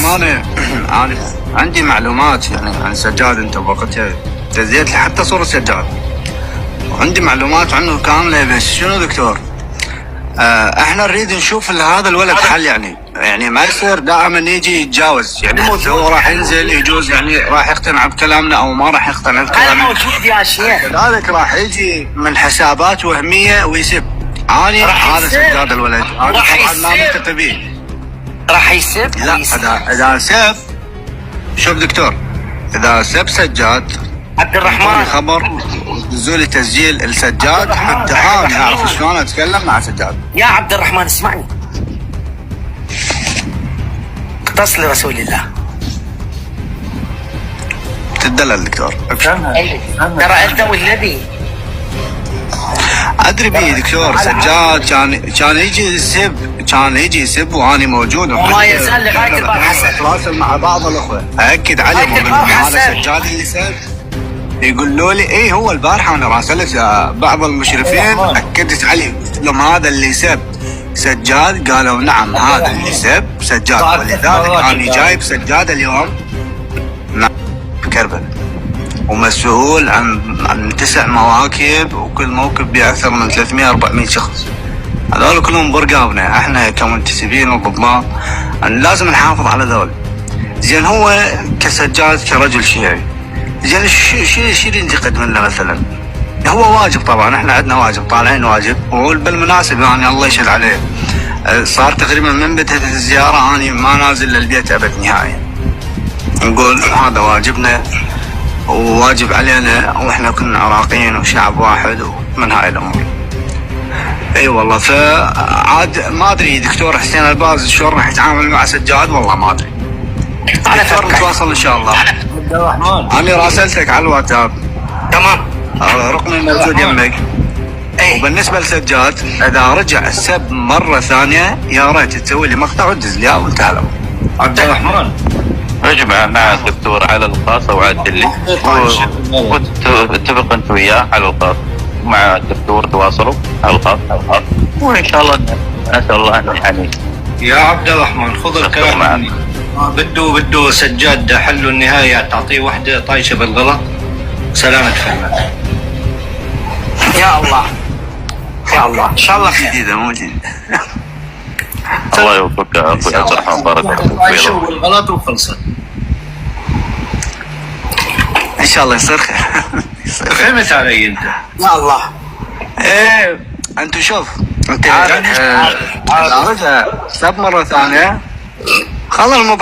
للامانه انا عندي معلومات يعني عن سجاد. انت بوقتها دزيت لي حتى صوره سجاد وعندي معلومات عنه كامله. بس شنو دكتور، احنا نريد نشوف هذا الولد حل. يعني ما يصير دائما يجي يتجاوز. يعني هو راح ينزل يجوز يعني راح يقتنع بكلامنا او ما راح يقتنع بكلامنا. انا موجود يا شيخ. كذلك راح يجي من حسابات وهميه ويسب. اني هذا سجاد الولد، هذا طبعا ما ملتقي به. راح يسب؟ لا اذا سب، شوف دكتور، اذا سب سجاد عبد الرحمن خبر ودزوا لي تسجيل السجاد حتى انا اعرف شلون اتكلم مع سجاد. يا عبد الرحمن اسمعني، اقتص لرسول الله. تدلل دكتور. ترى انت والنبي. ادري بيه دكتور. سجاد كان يجي يسب واني موجود وما يزال لغايه البارحه نتواصل مع بعض الاخوه. اكد عليهم هذا سجاد اللي سب. يقولوا لي ايه هو البارحه وانا راسلت بعض المشرفين اكدت عليه قلت لهم هذا اللي سب سجاد. قالوا نعم هذا اللي سب سجاد، ولذلك انا جايب سجاد اليوم بكربلاء ومسؤول عن 9 مواكب، وكل موكب بيه اكثر من 300 400 شخص. هذول كلهم برقابنا احنا كمنتسبين وضباط، لازم نحافظ على ذول. زين هو كسجاد كرجل شيعي، زين شو اللي ينتقد منه مثلا؟ هو واجب طبعا، احنا عندنا واجب، طالعين واجب. وبالمناسبه يعني الله يشهد عليه صار تقريبا من بدأت الزياره اني ما نازل للبيت ابد نهائيا. نقول هذا واجبنا وواجب علينا، واحنا كنا عراقيين وشعب واحد ومن هاي الامور. اي والله. فعاد ما ادري دكتور حسين الباز شلون راح يتعامل مع سجاد، والله ما ادري. على ثور نتواصل ان شاء الله. عبد الرحمن انا راسلتك على الواتساب. تمام. رقمي موجود يمك. وبالنسبه لسجاد اذا رجع السب مره ثانيه يا ريت تسوي لي مقطع وتدز لي وانتهى الامر. عبد الرحمن اجمع مع الدكتور على الخاص وعدل لي واتفق انت وياه على الخاص. مع الدكتور تواصلوا على الخاص وان شاء الله نسال الله ان يحميه. يا عبد الرحمن خذ الكلام مني. بده سجاد حل النهايه تعطيه وحده طايشه بالغلط سلامة فهمك. يا الله يا الله ان شاء الله خير. جديده مو جديده. الله يوفقك يا اخوي عبد الرحمن، بارك الله طايشه بالغلط وخلصت ان شاء الله يصير خير. فهمت علي انت؟ يا الله. ايه انت شوف انت اذا رجع سب مره ثانيه خلى الموضوع